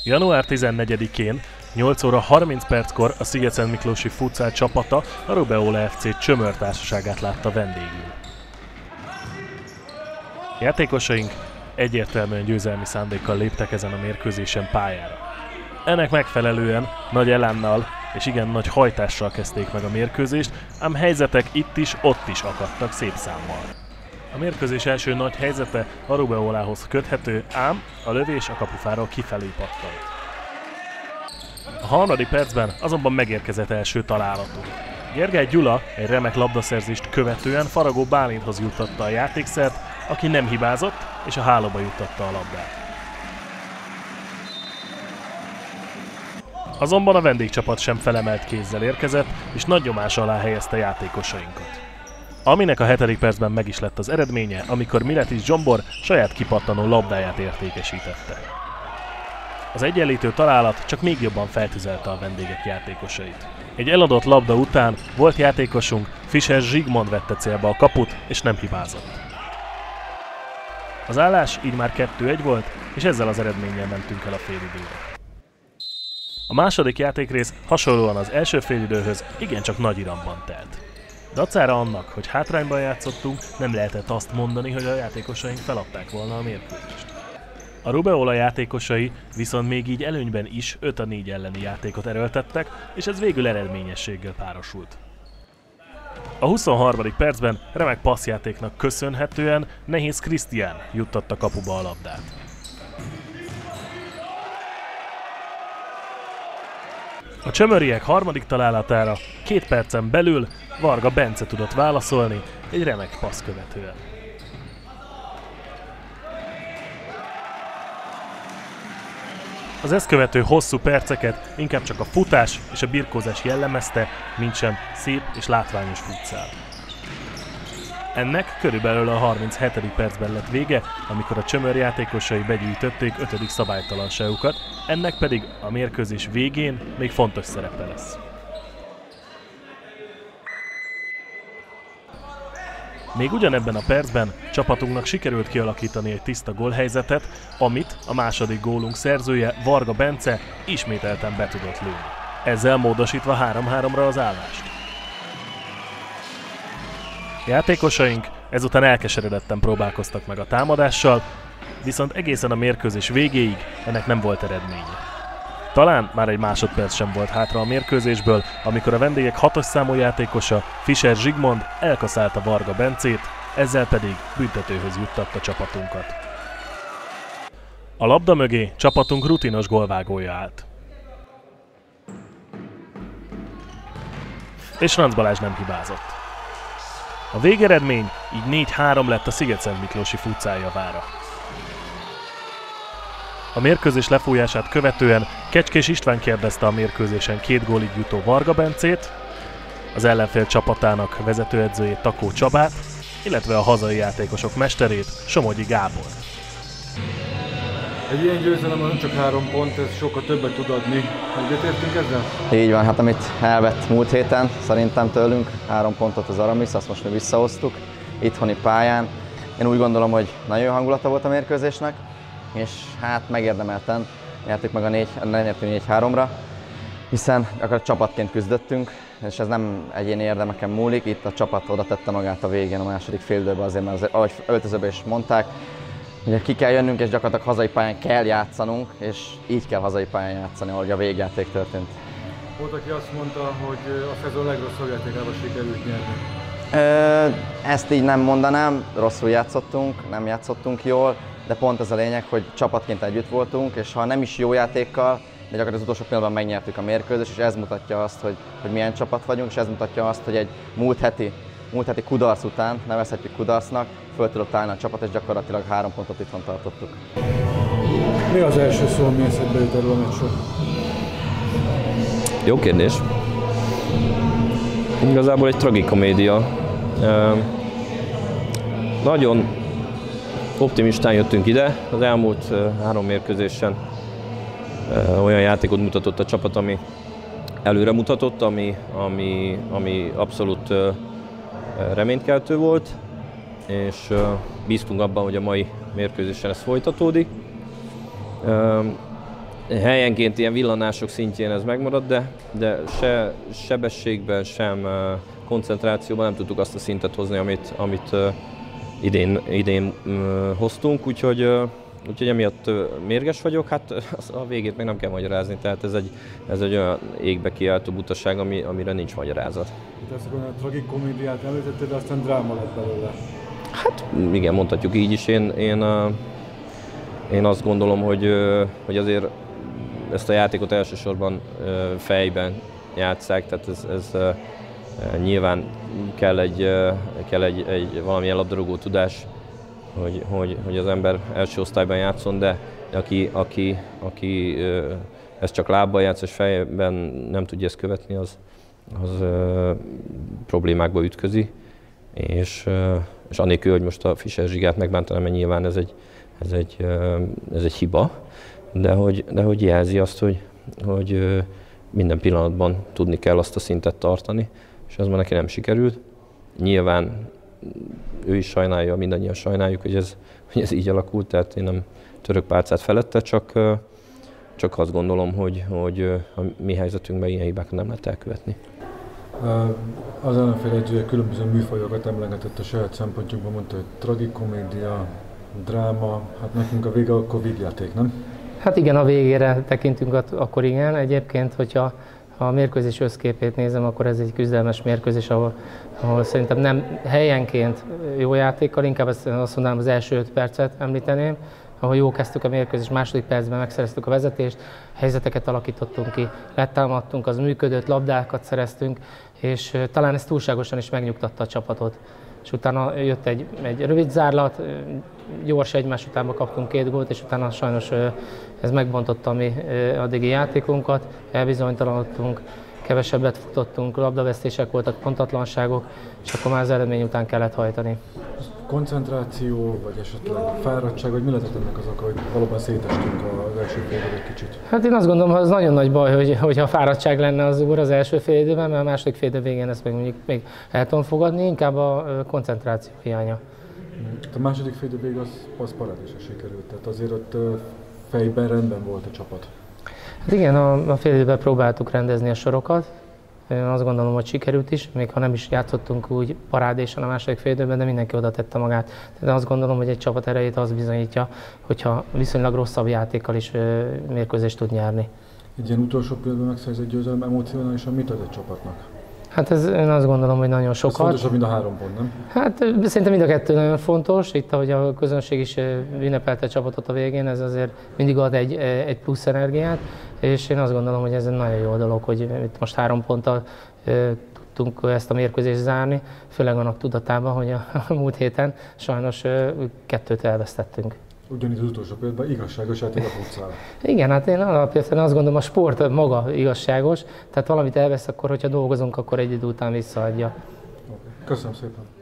Január 14-én 8 óra 30 perckor a Szigetszentmiklósi Futsal csapata a Rubeola FC csömörtársaságát látta vendégül. Játékosaink egyértelműen győzelmi szándékkal léptek ezen a mérkőzésen pályára. Ennek megfelelően nagy elánnal és igen nagy hajtással kezdték meg a mérkőzést, ám helyzetek itt is, ott is akadtak szép számmal. A mérkőzés első nagy helyzete a Rubeolához köthető, ám a lövés a kapufáról kifelé pattant. A harmadik percben azonban megérkezett első találatunk. Gergely Gyula egy remek labdaszerzést követően Faragó Bálinthoz juttatta a játékszert, aki nem hibázott és a hálóba juttatta a labdát. Azonban a vendégcsapat sem felemelt kézzel érkezett, és nagy nyomás alá helyezte játékosainkat. Aminek a 7. percben meg is lett az eredménye, amikor Miletis Zsombor saját kipattanó labdáját értékesítette. Az egyenlítő találat csak még jobban feltüzelte a vendégek játékosait. Egy eladott labda után volt játékosunk, Fischer Zsigmond vette célba a kaput, és nem hibázott. Az állás így már 2-1 volt, és ezzel az eredménnyel mentünk el a félidőre. A második játékrész hasonlóan az első félidőhöz igencsak nagy iramban telt. Dacára annak, hogy hátrányban játszottunk, nem lehetett azt mondani, hogy a játékosaink feladták volna a mérkőzést. A Rubeola játékosai viszont még így előnyben is 5-4 elleni játékot erőltettek, és ez végül eredményességgel párosult. A 23. percben remek passzjátéknak köszönhetően Nehéz Krisztián juttatta kapuba a labdát. A csömöriek harmadik találatára 2 percen belül Varga Bence tudott válaszolni egy remek passz követően. Az ezt követő hosszú perceket inkább csak a futás és a birkózás jellemezte, mintsem szép és látványos futszál. Ennek körülbelül a 37. percben lett vége, amikor a csömör játékosai begyűjtötték 5. szabálytalanságukat, ennek pedig a mérkőzés végén még fontos szerepe lesz. Még ugyanebben a percben csapatunknak sikerült kialakítani egy tiszta gólhelyzetet, amit a második gólunk szerzője, Varga Bence ismételten be tudott lőni. Ezzel módosítva 3-3-ra az állást. Játékosaink ezután elkeseredetten próbálkoztak meg a támadással, viszont egészen a mérkőzés végéig ennek nem volt eredménye. Talán már egy másodperc sem volt hátra a mérkőzésből, amikor a vendégek 6-os számú játékosa, Fischer Zsigmond elkaszálta Varga Bencét, ezzel pedig büntetőhöz juttatta csapatunkat. A labda mögé csapatunk rutinos gólvágója állt. És Franc Balázs nem hibázott. A végeredmény így 4-3 lett a Szigetszentmiklósi Futsal javára. A mérkőzés lefújását követően Kecskés István kérdezte a mérkőzésen 2 gólig jutó Varga Bencét, az ellenfél csapatának vezetőedzőjét Takó Csabát, illetve a hazai játékosok mesterét, Somogyi Gábor. Egy ilyen győzelem nem csak 3 pont, ez sokkal többet tud adni. Egyetértünk ezzel? Így van, hát amit elvett múlt héten szerintem tőlünk, 3 pontot az Aramis, azt most mi visszahoztuk itthoni pályán. Én úgy gondolom, hogy nagyon jó hangulata volt a mérkőzésnek, és hát megérdemelten nyertük meg a 4-3-ra, hiszen akár csapatként küzdöttünk, és ez nem egyéni érdemeken múlik, itt a csapat oda tette magát a végén a második félidőben azért, mert ahogy öltözőben is mondták, ugye ki kell jönnünk, és gyakorlatilag hazai pályán kell játszanunk, és így kell hazai pályán játszani, ahogy a végjáték történt. Volt, aki azt mondta, hogy a szezon legrosszabb játékában sikerült nyerni. Ezt így nem mondanám, rosszul játszottunk, nem játszottunk jól, de pont ez a lényeg, hogy csapatként együtt voltunk, és ha nem is jó játékkal, de gyakorlatilag az utolsó pillanatban megnyertük a mérkőzést, és ez mutatja azt, hogy milyen csapat vagyunk, és ez mutatja azt, hogy egy múlt heti kudarc után, nevezhetjük kudarcnak, föl tudott állni a csapat, és gyakorlatilag 3 pontot itthon tartottuk. Mi az első szó, ami eszedbe jut erről a meccsről? Jó kérdés. Igazából egy tragikomédia. Nagyon optimistán jöttünk ide. Az elmúlt 3 mérkőzésen olyan játékot mutatott a csapat, ami előre mutatott, ami abszolút reménykeltő volt, és bíztunk abban, hogy a mai mérkőzésen ez folytatódik. helyenként ilyen villanások szintjén ez megmaradt, de se sebességben, sem koncentrációban nem tudtuk azt a szintet hozni, amit idén hoztunk, úgyhogy emiatt mérges vagyok, hát a végét még nem kell magyarázni, tehát ez egy olyan égbe kiáltó butaság, amire nincs magyarázat. Itt ezt a tragikomédiát említetted, de aztán dráma lett belőle. Hát igen, mondhatjuk így is. Én azt gondolom, hogy azért ezt a játékot elsősorban fejben játsszák, tehát ez nyilván kell egy valamilyen labdarúgó tudás, hogy az ember első osztályban játszon, de aki ezt csak lábbal játsz és fejben nem tudja ezt követni, az problémákba ütközi. És anélkül, hogy most a Fischer Zsigát megbántanám, mert nyilván ez egy hiba, de hogy jelzi azt, hogy minden pillanatban tudni kell azt a szintet tartani, és ez már neki nem sikerült. Nyilván ő is sajnálja, mindannyian sajnáljuk, hogy ez így alakult, tehát én nem török pálcát felette, csak azt gondolom, hogy a mi helyzetünkben ilyen hibákat nem lehet elkövetni. Az ellenfél edzője különböző műfajokat emlegetett a saját szempontjukban, mondta, hogy tragikomédia, dráma, hát nekünk a vége akkor vígjáték, nem? Hát igen, a végére tekintünk, akkor igen. Egyébként, hogyha a mérkőzés összképét nézem, akkor ez egy küzdelmes mérkőzés, ahol szerintem nem helyenként jó játékkal, inkább azt mondanám, az első 5 percet említeném, ahol jól kezdtük a mérkőzés, második percben megszereztük a vezetést, helyzeteket alakítottunk ki, letámadtunk, az működött, labdákat szereztünk, és talán ez túlságosan is megnyugtatta a csapatot. És utána jött egy rövid zárlat, gyors egymás utánba kaptunk 2 gólt, és utána sajnos ez megbontotta a mi addigi játékunkat, elbizonytalanodtunk, kevesebbet futottunk, labdavesztések voltak, pontatlanságok, és akkor már az eredmény után kellett hajtani. Koncentráció, vagy esetleg fáradtság, vagy mi lehetett ennek az oka, hogy valóban szétestünk az első fél időben egy kicsit? Hát én azt gondolom, hogy az nagyon nagy baj, hogyha fáradtság lenne az úr az első fél időben, mert a második fél idő végén ezt még el tudom fogadni, inkább a koncentráció hiánya. A második fél idő végig az parádésre sikerült, tehát azért ott fejben rendben volt a csapat. Hát igen, a fél időben próbáltuk rendezni a sorokat. Én azt gondolom, hogy sikerült is, még ha nem is játszottunk úgy parádésen a második fél időben, de mindenki oda tette magát. Tehát azt gondolom, hogy egy csapat erejét az bizonyítja, hogyha viszonylag rosszabb játékkal is mérkőzést tud nyerni. Egy ilyen utolsó pillanatban megszerzett győzelem emocionálisan mit ad egy csapatnak? Hát én azt gondolom, hogy nagyon sokat. Ez fontosabb, mint a 3 pont, nem? Hát szerintem mind a kettő nagyon fontos. Itt, ahogy a közönség is ünnepelte a csapatot a végén, ez azért mindig ad egy plusz energiát, és én azt gondolom, hogy ez egy nagyon jó dolog, hogy itt most 3 ponttal tudtunk ezt a mérkőzést zárni, főleg annak tudatában, hogy a múlt héten sajnos 2-t elvesztettünk. Ugyanígy az utolsó pillanatban igazságos játék a futszál. Igen, hát én alapvetően azt gondolom, a sport maga igazságos, tehát valamit elvesz, akkor, hogyha dolgozunk, akkor egy idő után visszaadja. Köszönöm szépen!